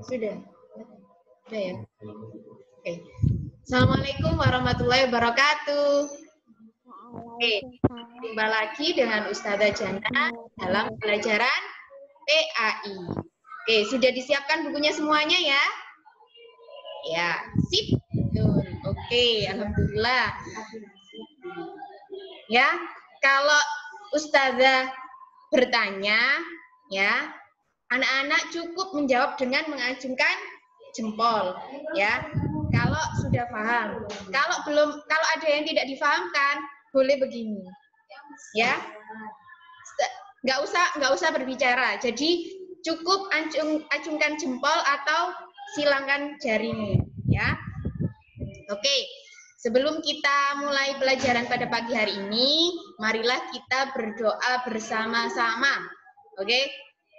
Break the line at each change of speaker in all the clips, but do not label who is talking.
Sudah? Sudah ya? Oke. Assalamualaikum warahmatullahi wabarakatuh. Oke, jumpa lagi dengan Ustazah Jana dalam pelajaran PAI. Oke, sudah disiapkan bukunya semuanya ya? Ya, sip. Oke, alhamdulillah. Ya, kalau Ustazah bertanya, ya, anak-anak cukup menjawab dengan mengacungkan jempol, ya. Kalau sudah paham, kalau ada yang tidak difahamkan, boleh begini, ya. Nggak usah berbicara. Jadi cukup acungkan jempol atau silangkan jarimu, ya. Oke. Sebelum kita mulai pelajaran pada pagi hari ini, marilah kita berdoa bersama-sama. Oke?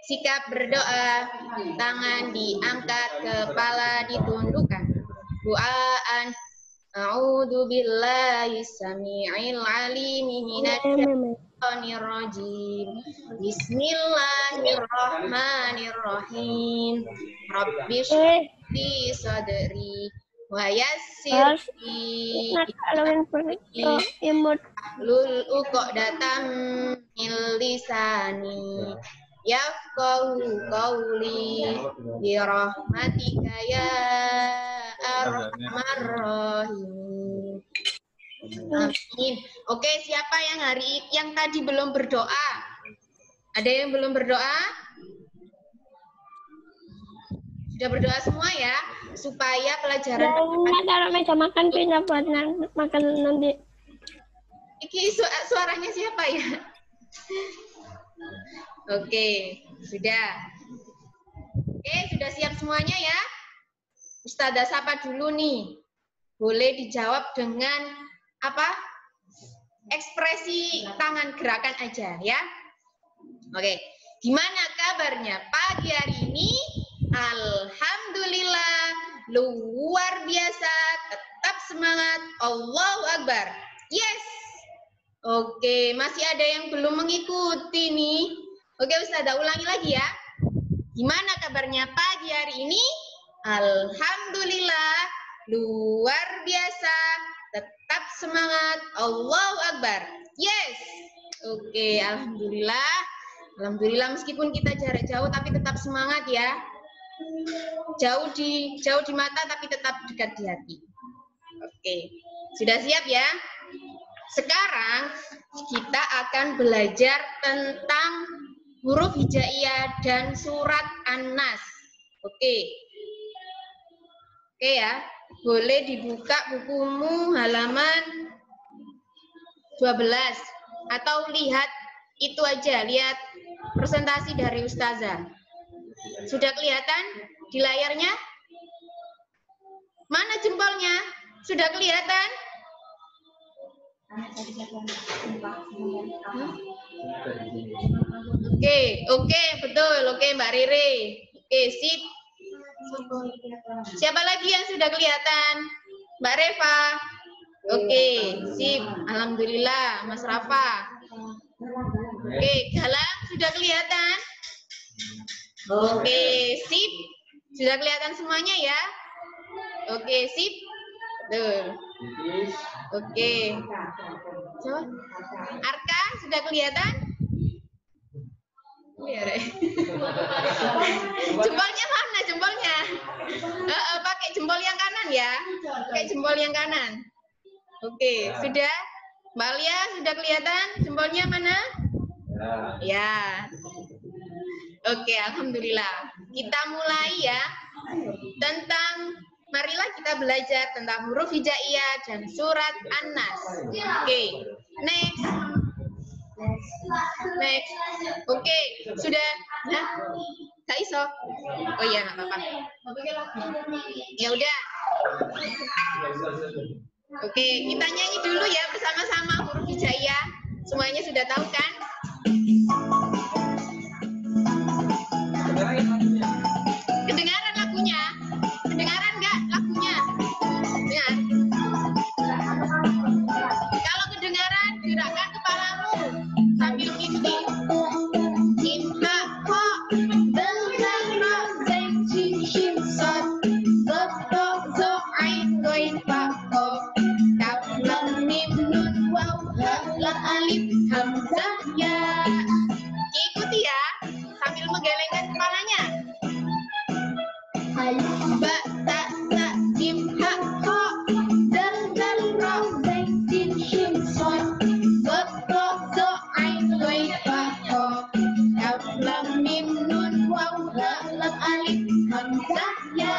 Sikap berdoa, tangan diangkat, kepala ditundukkan. Doaan, a'udzu billahi samii'il 'aliim minasyaitonir rajim. Bismillahirrahmanirrahim. Rabbi shrah li sadri wa yassir li ahlul 'uqdatam min lisani yafqahu qawli bi rahmatika ya arhamar rahim. Amin. Oke, siapa yang tadi belum berdoa? Ada yang belum berdoa? Sudah berdoa semua ya, supaya pelajaran
taruh meja makan pindah buat makan nanti.
Iki suaranya siapa ya? Oke, sudah. Oke, sudah siap semuanya ya? Ustazah sapa dulu nih. Boleh dijawab dengan apa? Ekspresi tangan gerakan aja ya. Oke, gimana kabarnya pagi hari ini? Alhamdulillah, luar biasa, tetap semangat, Allahu Akbar. Yes. Oke, masih ada yang belum mengikuti nih. Oke, Ustazah ulangi lagi ya. Gimana kabarnya pagi hari ini? Alhamdulillah, luar biasa, tetap semangat, Allahu Akbar. Yes. Oke, alhamdulillah. Alhamdulillah meskipun kita jarak jauh tapi tetap semangat ya. Jauh di mata tapi tetap dekat di hati. Oke. Sudah siap ya? Sekarang kita akan belajar tentang huruf hijaiyah dan surat An-Nas. Oke. Oke ya. Boleh dibuka bukumu halaman 12 atau lihat itu aja, lihat presentasi dari Ustazah. Sudah kelihatan di layarnya? Mana jempolnya? Sudah kelihatan? Oke, betul. Oke, Mbak Riri. Oke, sip. Siapa lagi yang sudah kelihatan? Mbak Reva. Oke, sip. Alhamdulillah, Mas Rafa. Oke, Galang sudah kelihatan? Oke, sip. Sudah kelihatan semuanya ya? Oke, sip. Betul. Oke. Coba. Arka sudah kelihatan? Jempolnya mana jempolnya? Pakai jempol yang kanan ya. Pakai jempol yang kanan. Oke, sudah. Mbak Lia sudah kelihatan jempolnya mana? Ya. Oke, alhamdulillah. Kita mulai ya. Marilah kita belajar tentang huruf hijaiyah dan surat An-Nas. Oke. Next. Oke, sudah. Nah, Kak Iso. Oh iya, nggak apa-apa. Ya udah. Oke, kita nyanyi dulu ya bersama-sama huruf hijaiyah. Semuanya sudah tahu kan? Kedengaran lagunya? Kedengaran nggak lagunya? Dengar. Kalau kedengaran, gerakkan kepalamu sambil mengikuti. Cinta kok tentang rock, sambil menggelengkan kepalanya. Alif, ba, ta, sa, jim, ha, ho, dal, dal, ro, zai, sin, shin, son, dot, do, do, ain, ghain, fa, ho, kaf, lam, mim, nun, waw, ha, lam, alif, hamzah, ya.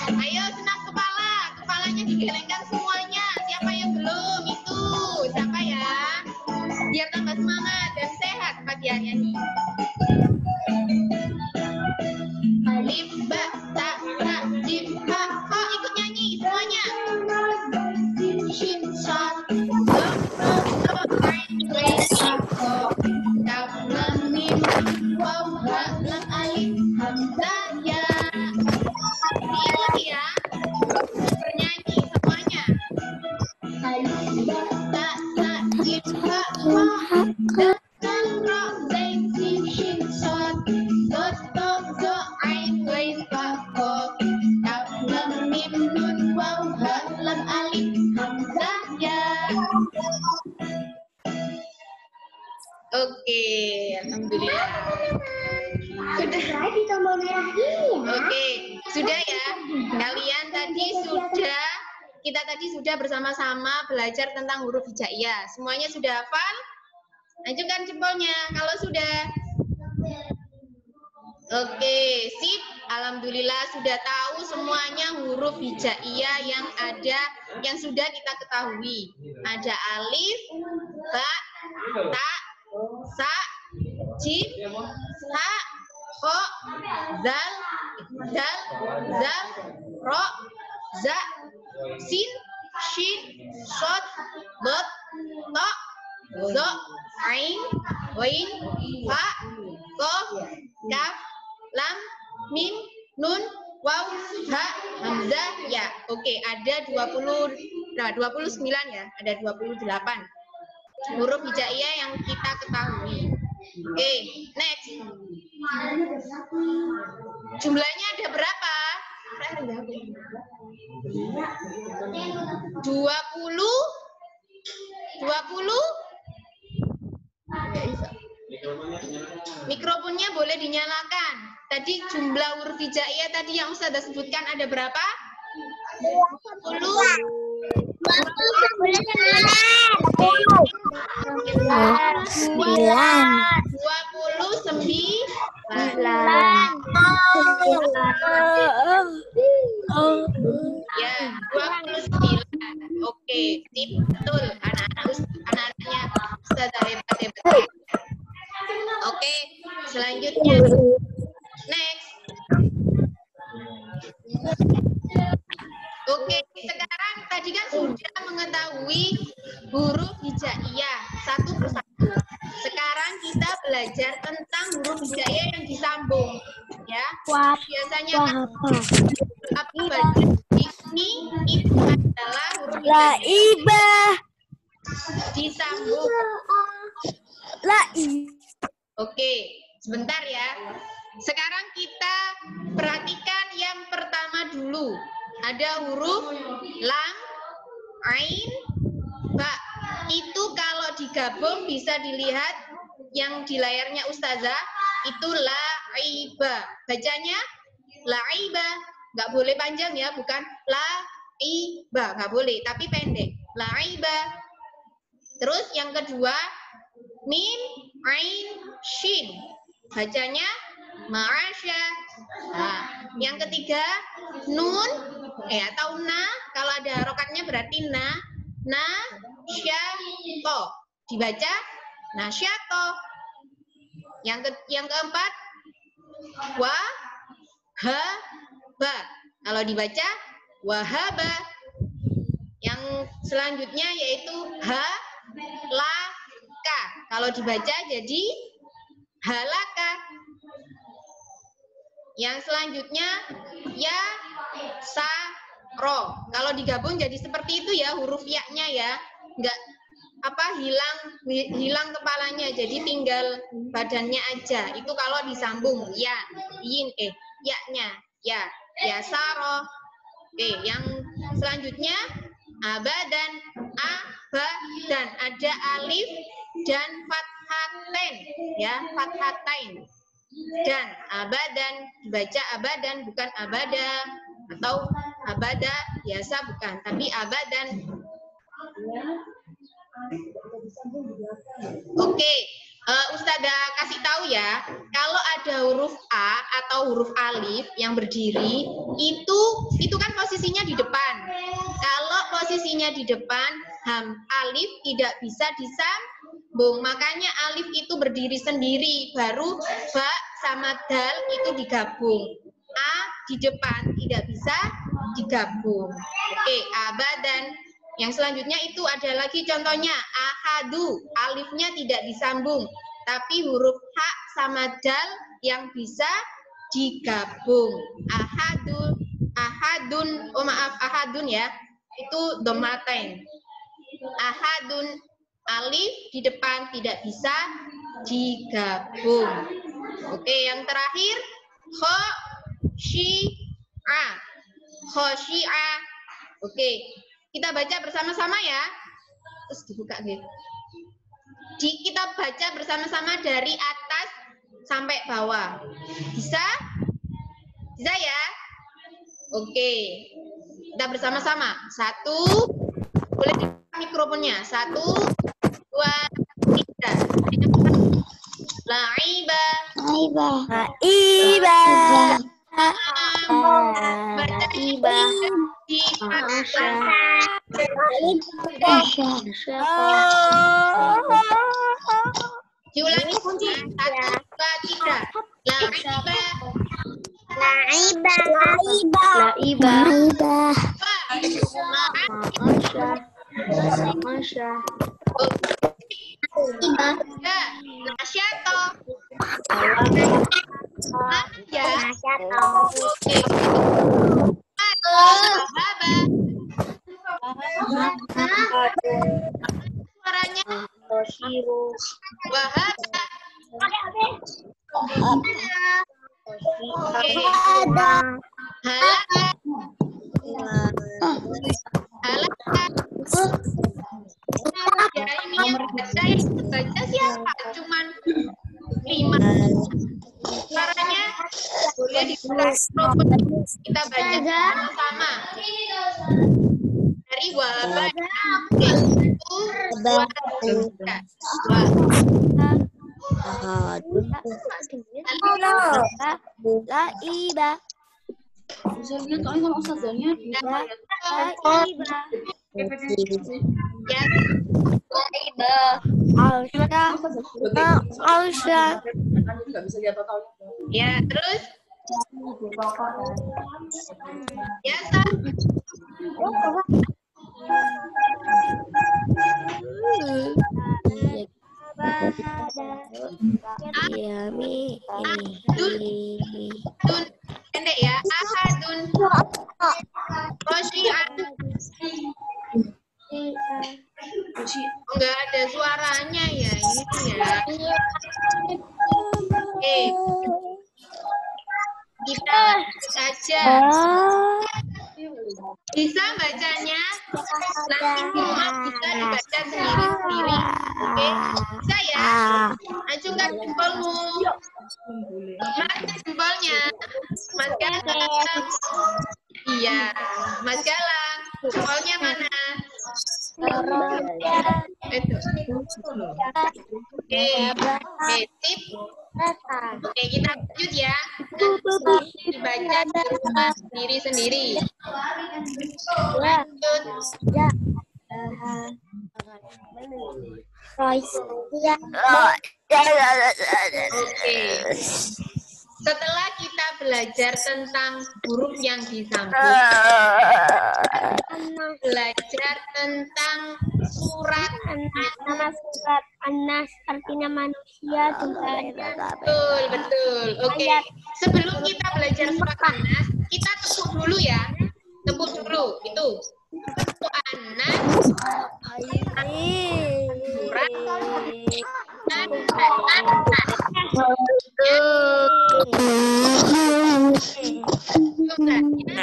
Ayo senang kepala, kepalanya digelengkan semuanya. Siapa yang belum? Itu siapa ya? Biar tambah semangat dan sehat pagi hari ini. Alif, ba, ta, sa, jim, ha, ho. Ikut nyanyi semuanya. Shin, son, do, do, do, ain, ghain, fa, ho, kaf, lam, mim, waw, ha, lam, alif, hamzah, ya. Diikuti ya. Bernyanyi semuanya. Alif, ba, ta, sa, jim, ha, ho, dal, dal, ro, zai, sin, shin, son, dot, do, do, ain, ghain, fa, ho, kaf, lam, mim, nun, waw, ha, lam, alif, hamzah, ya. Oke, alhamdulillah. Sudah.
Di tombol merah ini ya.
Oke, sudah ya. Kalian tadi sudah, kita tadi sudah bersama-sama belajar tentang huruf hijaiyah. Semuanya sudah hafal? Ajukan jempolnya kalau sudah. Oke, sip. Alhamdulillah sudah tahu semuanya huruf hijaiyah yang ada, yang sudah kita ketahui. Ada alif, ba, ta, sa, jim, ha, ho, zal, dal, zal, ro, za, sin, shin, shod, dot, to, zo, ain, ghain, fa, qaf, kaf, lam, mim, nun, waw, ha, hamzah, ya. Oke, ada 29 ya, ada 28 huruf hijaiyah yang kita ketahui. Oke, next. Jumlahnya ada berapa? 20? 20? Mikrofonnya boleh dinyalakan. Tadi jumlah huruf hijaiyah tadi yang Ustazah sebutkan ada berapa? 20? 29. Ya, 29. Oke, sip, betul. Anak-anaknya Ustazah hebat-hebat. Oke, selanjutnya. Next. Oke, sekarang tadi kan sudah mengetahui huruf hijaiyah satu persatu. Sekarang kita belajar tentang huruf hijaiyah yang disambung, ya. Biasanya kan apa bagian ini itu adalah huruf hijaiyah disambung. Oke, sebentar ya. Sekarang kita perhatikan yang pertama dulu. Ada huruf lam, ain, ba. Itu kalau digabung bisa dilihat yang di layarnya Ustazah itu laiba. Bacanya laiba. Nggak boleh panjang ya, bukan laiba. Nggak boleh, tapi pendek. Laiba. Terus yang kedua mim, ain, shin. Bacanya ma'asya. Nah, yang ketiga nun atau na, kalau ada harokatnya berarti na, syato. Dibaca nasyato. Yang keempat wa, ha, ba. Kalau dibaca wahaba. Yang selanjutnya yaitu ha, la, ka. Kalau dibaca jadi halaka. Yang selanjutnya ya, sa, ro. Kalau digabung jadi seperti itu ya huruf ya-nya ya. Enggak hilang kepalanya, jadi tinggal badannya aja. Itu kalau disambung ya, ya-nya ya, saro. Oke, yang selanjutnya abadan, abadan. Ada alif dan fathatain, ya, fathatain. Dan abadan dibaca abadan, bukan abada, atau abada biasa bukan, tapi abadan. Oke, Ustazah kasih tahu ya, kalau ada huruf A atau huruf alif yang berdiri, itu kan posisinya di depan. Kalau posisinya di depan, alif tidak bisa disambung. Makanya alif itu berdiri sendiri, baru ba sama dal itu digabung. A di depan tidak bisa digabung. Oke, abadan. Yang selanjutnya itu ada lagi contohnya, ahadu, alifnya tidak disambung, tapi huruf H sama dal yang bisa digabung. Ahadun, oh maaf, ahadun ya, itu domatain. Ahadun, alif di depan tidak bisa digabung. Oke, yang terakhir, khosyi'a. Oke. Kita baca bersama-sama ya. Terus dibuka gitu. Kita baca bersama-sama dari atas sampai bawah. Bisa? Bisa ya? Oke. Kita bersama-sama. 1, boleh dibuka mikrofonnya. 1, 2, 3. La'iba. Diulangi 1, 2, baca siapa? Cuman 5. Suaranya boleh dibuka. Kita baca sama-sama. Dari wabah. 1, 2, 3.
La'iba.
Misalnya soalnya sama ustazahnya
ya, terus biasa. Pendek ya, ahadun. Khosyi'an. Enggak ada suaranya ya ini ya. Oke. Kita saja. Bisa bacanya nanti di rumah bisa dibaca sendiri-sendiri. Oke, bisa ya? Acungkan jempolmu. Mana jempolnya? Mas Galang. Iya, Mas Galang. Jempolnya mana? Itu. Oke, tip. Oke, kita lanjut ya. Dibaca di rumah sendiri-sendiri. Lanjut. Oke. Setelah kita belajar tentang huruf yang disambung, belajar tentang surat
Nama surat An-Nas artinya manusia.
Betul, betul. Oke. Sebelum kita belajar surat An-Nas, kita tepuk dulu ya. Tepuk dulu itu. An-Nas. Surat An-Nas. Jumlahnya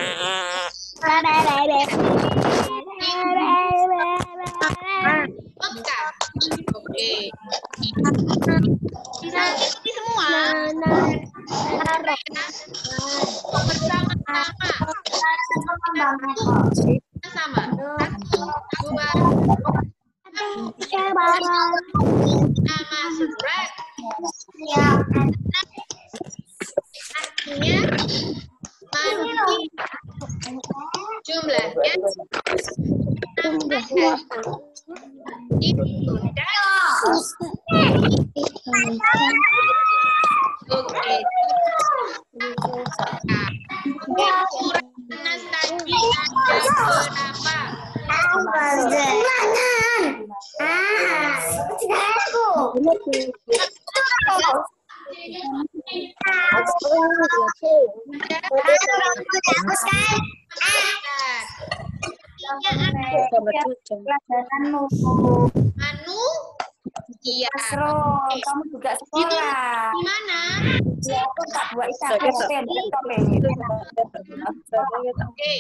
Mekah. Oke. Bisa ini semua. Bersama-sama. Sama. 1, 2. Nama surat. Artinya mandi. Jumlahnya Oke. Surat An-Nas tadi ada berapa? Anu, iya.
Kamu juga sekolah.
Di mana?
Aku tak buat Oke.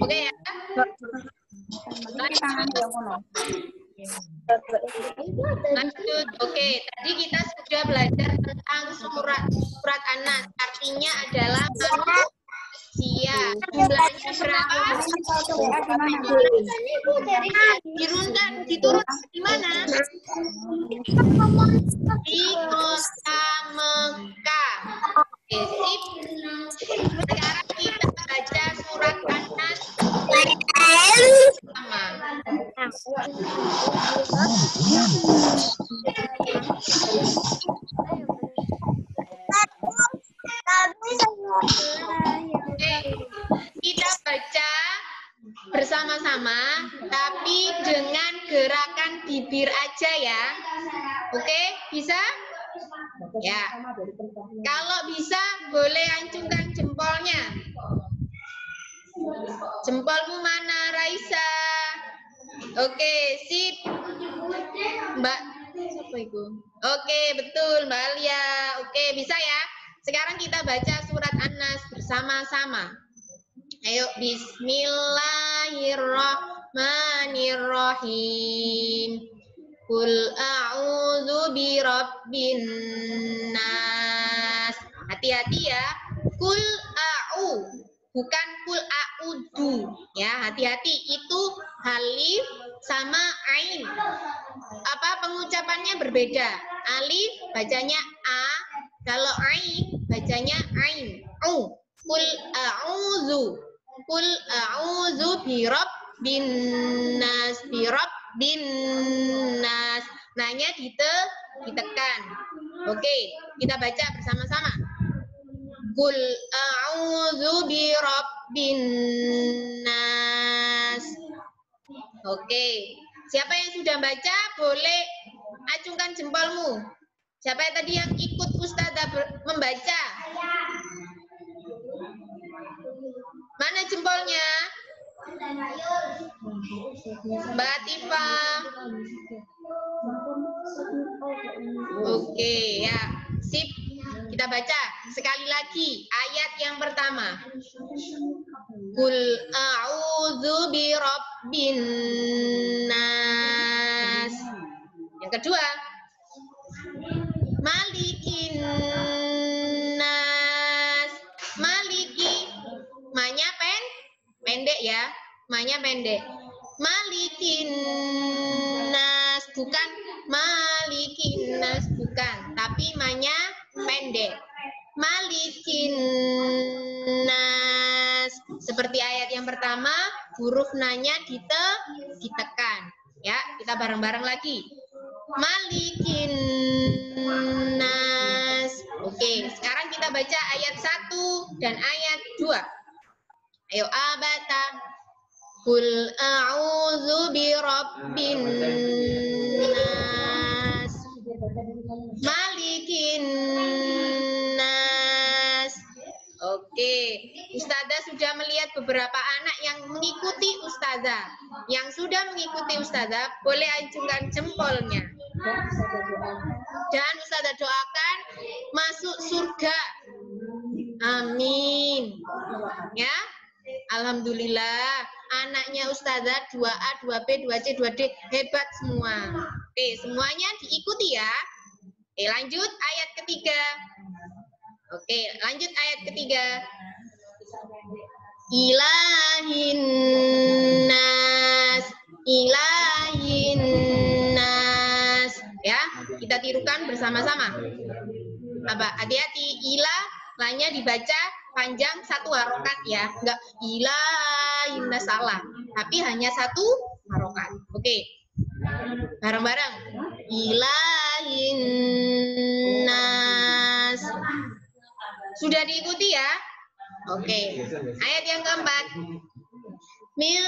Oke ya. Lanjut. Oke, tadi kita sudah belajar tentang surat An-Nas. Artinya adalah manusia. Jumlahnya berapa? Diturun di mana? Di kota Mekah. Oke, sip. Sekarang kita baca surat An-Nas sama. Kita baca bersama-sama, tapi dengan gerakan bibir aja ya. Oke, bisa? Ya. Kalau bisa, boleh acungkan jempolnya. Jempolmu mana, Raisa? Oke, sip. Mbak, siapa itu? Oke, betul, Mbak Alia. Oke, bisa ya? Sekarang kita baca surat An-Nas bersama-sama. Ayo, bismillahirrahmanirrahim. Qul a'udzu birabbin nas. Hati-hati ya. Qul a'u, bukan qul a'udzu. Ya, hati-hati. Itu alif sama ain. Apa pengucapannya berbeda? Alif bacanya a, kalau ain bacanya ain. Qul a'udzu. Qul a'udzu birabbin nas. Birabbin nas. Nanya ditekan. Oke, kita baca bersama-sama. Qul a'udzu birabbin nas. Oke. Siapa yang sudah baca boleh acungkan jempolmu. Siapa yang tadi yang ikut Ustazah membaca? Mana jempolnya? Mbak Tifa. Oke, ya. Sip. Kita baca sekali lagi ayat yang pertama. Qul a'udzu birabbin nas. Yang kedua, Malikin nas. Maliki. Manya pendek ya. Manya pendek. Malikin nas, bukan Malikin nas, bukan, tapi manya pendek. Malikin nas. Seperti ayat yang pertama, huruf nanya ditekan. Ya, kita bareng-bareng lagi. Malikin nas. Oke, sekarang kita baca ayat 1 dan ayat 2. Ayo, abata. Qul a'udzu birabbin nas. Malikin nas. Oke, Ustazah sudah melihat beberapa anak yang mengikuti Ustazah. Yang sudah mengikuti Ustazah, boleh acungkan jempolnya. Dan Ustazah doakan masuk surga. Amin. Ya, alhamdulillah. anaknya Ustazah 2A, 2B, 2C, 2D hebat semua. Oke, semuanya diikuti ya. Oke, lanjut ayat ketiga. Oke, lanjut ayat ketiga. Ilahin nas, ilahin nas. Ya, kita tirukan bersama-sama. Apa? Hati-hati, ilah lainnya dibaca panjang satu harokat ya, enggak ilahin nas salah, tapi hanya satu harokat. Oke, bareng-bareng. Ilahin nas. Sudah diikuti ya? Oke, ayat yang keempat. Min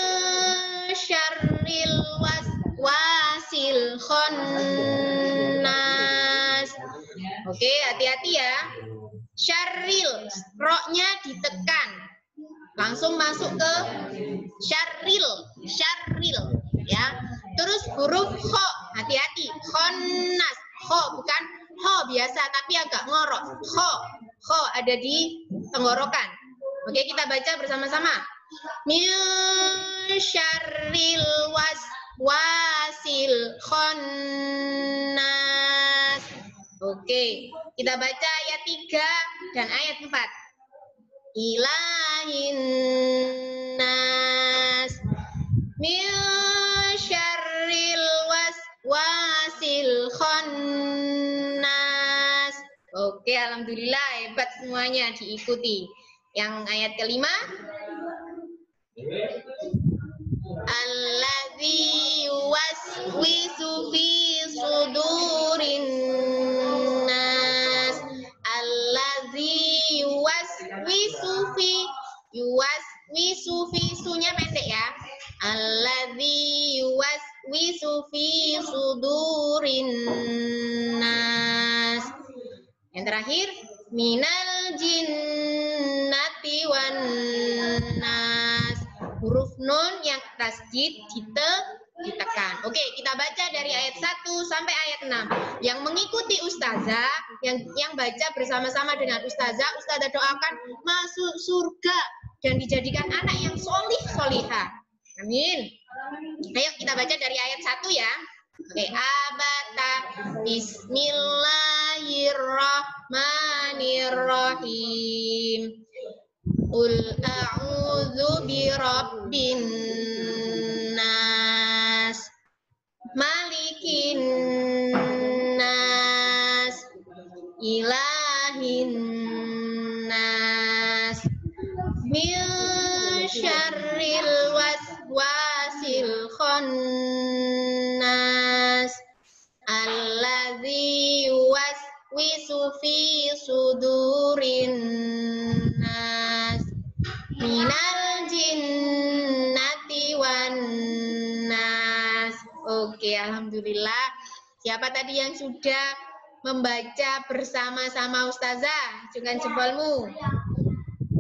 syarril waswasil khannas. Oke, hati-hati ya. Syarril, roknya ditekan. Langsung masuk ke syarril, syarril ya. Terus huruf kho, hati-hati. Khannas, kho bukan ho biasa tapi agak ngorok. Kho ada di tenggorokan. Oke, kita baca bersama-sama. Min syarril waswasil khannas. Oke, kita baca ayat 3 dan ayat 4. Ilahin nas min syarril waswasil khannas. Oke, alhamdulillah hebat semuanya diikuti. Yang ayat kelima. Allazi yuwaswisu fi sudurin nas. Allazi yuwaswisu fi sunya pendek ya. Allazi yuwaswisu fi sudurin nas. Yang terakhir, minal jinnati wan nas. Huruf nun yang tasjid ditekan. Oke, kita baca dari ayat 1 sampai ayat 6. Yang mengikuti ustazah, yang baca bersama-sama dengan ustazah doakan masuk surga dan dijadikan anak yang solihah. Amin. Ayo kita baca dari ayat 1 ya. Oke, abata bismillahirrahmanirrahim. Qul a'udzu birabbin nas, malikin nas, ilahin nas, min syarril waswasil khannas, allazi yuwaswisu fi sudurin nas, minal jinnati wan nas. Oke, alhamdulillah. Siapa tadi yang sudah membaca bersama-sama ustazah? Dengan jempolmu.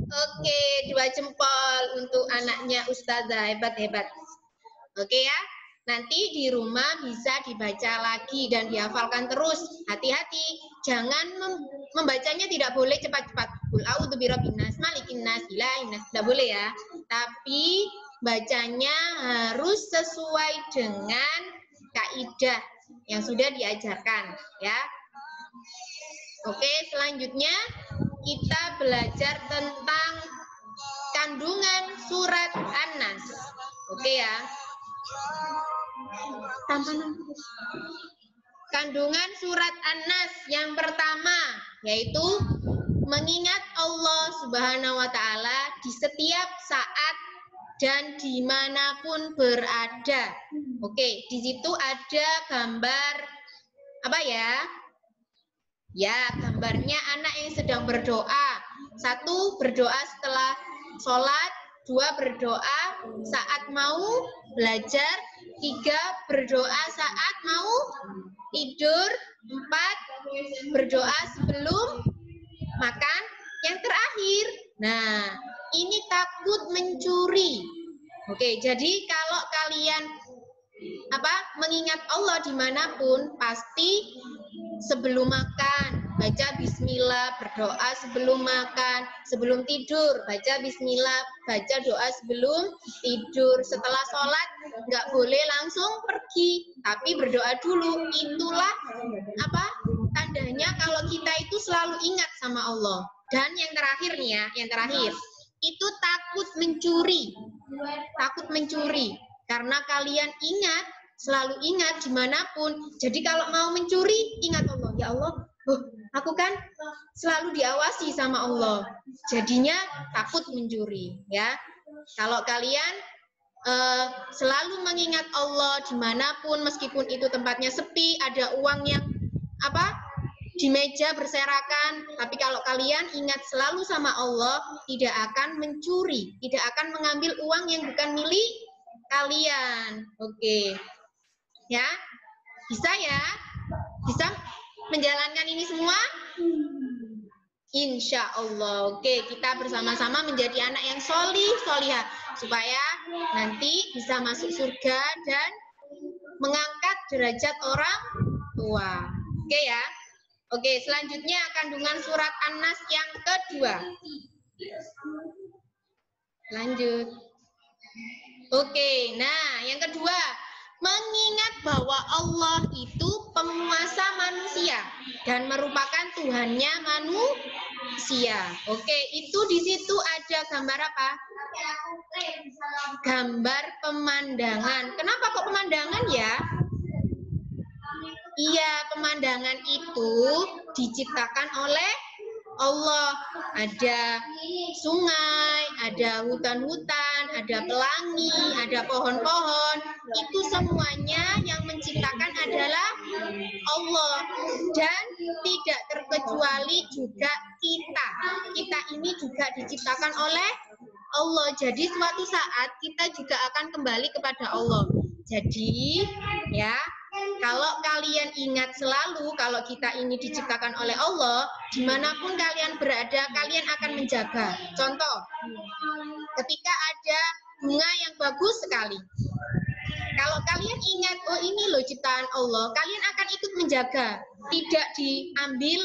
Oke, 2 jempol untuk anaknya ustazah. Hebat-hebat. Oke ya. Nanti di rumah bisa dibaca lagi dan dihafalkan terus. Hati-hati, jangan membacanya tidak boleh cepat-cepat. Qul a'udzu birabbin nas, malikin nas, ilahin nas. Tidak boleh ya. Tapi bacanya harus sesuai dengan kaidah yang sudah diajarkan ya. Oke, selanjutnya kita belajar tentang kandungan surat An-Nas. Oke ya. Kandungan surat An-Nas yang pertama yaitu mengingat Allah Subhanahu wa Ta'ala di setiap saat dan dimanapun berada. Oke, di situ ada gambar apa ya? Ya, gambarnya anak yang sedang berdoa. 1, berdoa setelah sholat. 2, berdoa saat mau belajar. 3, berdoa saat mau tidur. 4, berdoa sebelum makan. Yang terakhir, nah ini takut mencuri. Oke, jadi kalau kalian mengingat Allah dimanapun, pasti sebelum makan, baca bismillah, berdoa sebelum makan, sebelum tidur, baca bismillah, baca doa sebelum tidur. Setelah sholat, nggak boleh langsung pergi, tapi berdoa dulu. Itulah apa tandanya kalau kita itu selalu ingat sama Allah. Dan yang terakhir nih ya, yang terakhir, itu takut mencuri. Takut mencuri. Karena kalian ingat, selalu ingat dimanapun. Jadi kalau mau mencuri, ingat Allah. Ya Allah, aku kan selalu diawasi sama Allah. Jadinya takut mencuri. Ya, kalau kalian selalu mengingat Allah dimanapun, meskipun itu tempatnya sepi, ada uang yang di meja berserakan, tapi kalau kalian ingat selalu sama Allah, tidak akan mencuri, tidak akan mengambil uang yang bukan milik kalian. Oke. Ya, bisa ya? Bisa menjalankan ini semua? Insya Allah. Oke, kita bersama-sama menjadi anak yang solihah, supaya nanti bisa masuk surga dan mengangkat derajat orang tua. Oke ya? Oke, selanjutnya kandungan surat An-Nas yang kedua. Lanjut. Oke, nah yang kedua, mengingat bahwa Allah itu penguasa manusia dan merupakan Tuhannya manusia. Oke, itu di situ ada gambar apa? Gambar pemandangan. Kenapa kok pemandangan ya? Iya, pemandangan itu diciptakan oleh Allah. Ada sungai, ada hutan-hutan, ada pelangi, ada pohon-pohon. Itu semuanya yang menciptakan adalah Allah. Dan tidak terkecuali juga kita. Kita ini juga diciptakan oleh Allah. Jadi suatu saat kita juga akan kembali kepada Allah. Jadi ya, kalau kalian ingat selalu kalau kita ini diciptakan oleh Allah, dimanapun kalian berada, kalian akan menjaga. Contoh, ketika ada bunga yang bagus sekali, kalau kalian ingat, oh ini loh ciptaan Allah, kalian akan ikut menjaga, tidak diambil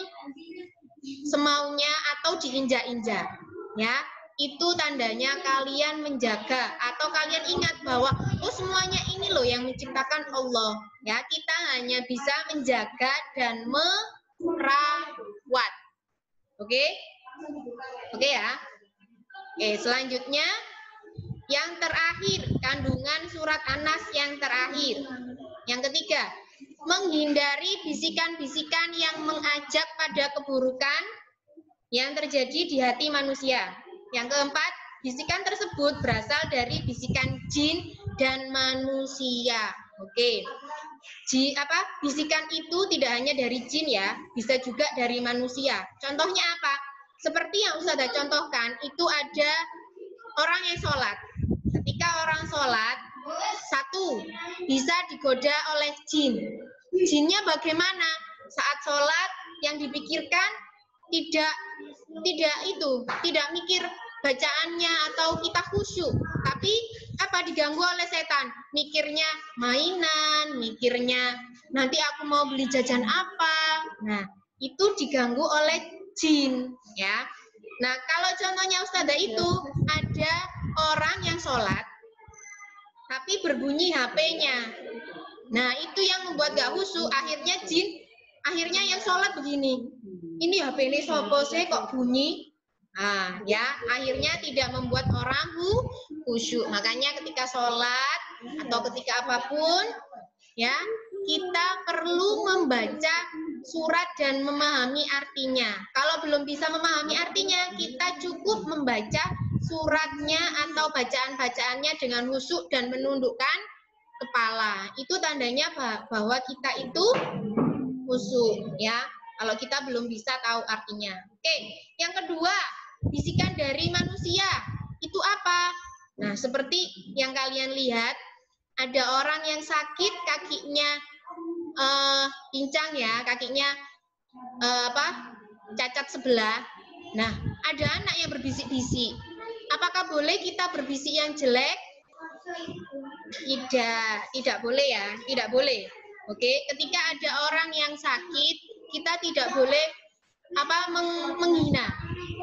semaunya atau diinjak-injak. Ya, itu tandanya kalian menjaga, atau kalian ingat bahwa oh semuanya ini loh yang menciptakan Allah. Ya, kita hanya bisa menjaga dan merawat. Oke? Oke ya. Oke, selanjutnya yang terakhir, kandungan surat An-Nas yang terakhir. Yang ketiga, menghindari bisikan-bisikan yang mengajak pada keburukan yang terjadi di hati manusia. Yang keempat, bisikan tersebut berasal dari bisikan jin dan manusia. Oke. Bisikan itu tidak hanya dari jin ya, bisa juga dari manusia. Contohnya apa? Seperti yang Ustazah contohkan, itu ada orang yang sholat. Ketika orang sholat, satu, bisa digoda oleh jin. Jinnya bagaimana? Saat sholat yang dipikirkan tidak mikir bacaannya atau kita khusyuk, tapi diganggu oleh setan, mikirnya mainan, mikirnya nanti aku mau beli jajan apa. Nah, itu diganggu oleh jin ya. Nah, kalau contohnya Ustazah itu ada orang yang sholat tapi berbunyi HP-nya. Nah, itu yang membuat gak khusyuk, akhirnya yang sholat begini, ini HP ini sopo sih kok bunyi. Nah, ya, akhirnya tidak membuat orang khusyuk. Makanya ketika sholat atau ketika apapun, ya, kita perlu membaca surat dan memahami artinya. Kalau belum bisa memahami artinya, kita cukup membaca suratnya atau bacaan-bacaannya dengan khusyuk dan menundukkan kepala. Itu tandanya bahwa kita itu khusyuk, ya. Kalau kita belum bisa tahu artinya. Oke, yang kedua, bisikan dari manusia itu apa? Nah, seperti yang kalian lihat, ada orang yang sakit, kakinya pincang ya, kakinya cacat sebelah. Nah, ada anak yang berbisik-bisik. Apakah boleh kita berbisik yang jelek? Tidak boleh ya, tidak boleh. Oke, ketika ada orang yang sakit, kita tidak boleh menghina.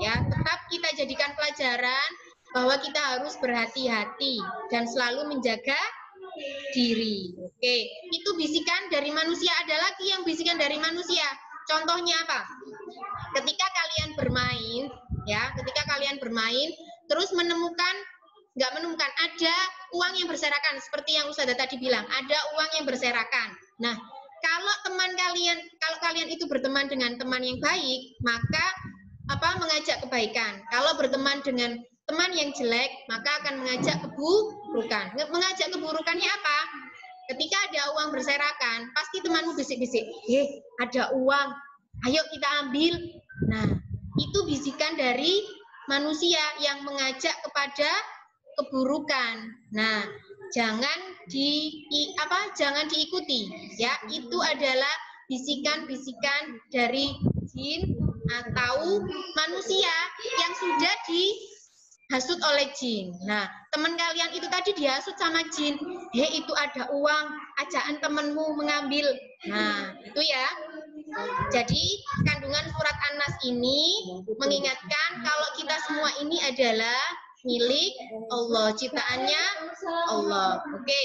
Ya, tetap kita jadikan pelajaran bahwa kita harus berhati-hati dan selalu menjaga diri. Oke, itu bisikan dari manusia. Ada lagi yang bisikan dari manusia. Contohnya apa? Ketika kalian bermain, ya, ketika kalian bermain, terus nggak menemukan, ada uang yang berserakan, seperti yang Ustazah tadi bilang, ada uang yang berserakan. Nah, kalau kalian itu berteman dengan teman yang baik, maka mengajak kebaikan. Kalau berteman dengan teman yang jelek, maka akan mengajak keburukan. Mengajak keburukannya apa? Ketika ada uang berserakan, pasti temanmu bisik-bisik, ada uang, ayo kita ambil. Nah, itu bisikan dari manusia yang mengajak kepada keburukan. Nah, jangan diikuti, ya. Itu adalah bisikan-bisikan dari jin atau manusia yang sudah dihasut oleh jin. Nah, teman kalian itu tadi dihasut sama jin. Itu ada uang, ajakan temanmu mengambil. Nah, itu ya. Jadi, kandungan surat An-Nas ini mengingatkan kalau kita semua ini adalah milik Allah, ciptaannya Allah. Oke,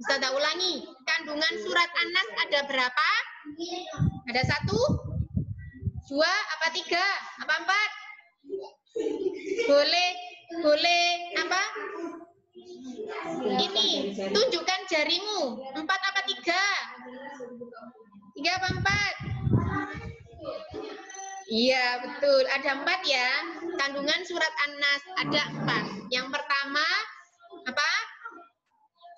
bisa tak ulangi. Kandungan surat An-Nas ada berapa? Ada 1, 2, apa 3, apa 4? Boleh apa? Ini, tunjukkan jarimu. 4 apa 3? 3 apa 4? Iya, betul. Ada 4 ya. Kandungan surat An-Nas ada 4. Yang pertama, apa?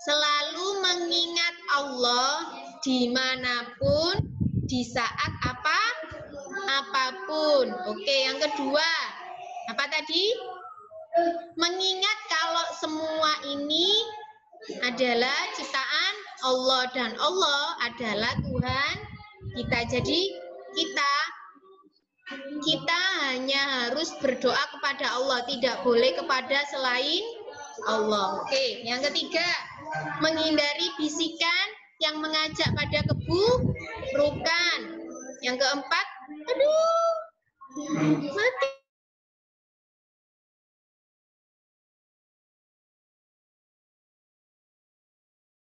Selalu mengingat Allah dimanapun, di saat apapun. Oke, yang kedua, apa tadi? Mengingat kalau semua ini adalah ciptaan Allah dan Allah adalah Tuhan kita. Jadi kita hanya harus berdoa kepada Allah, tidak boleh kepada selain Allah. Oke, yang ketiga, menghindari bisikan yang mengajak pada keburukan. Yang keempat, aduh, mati.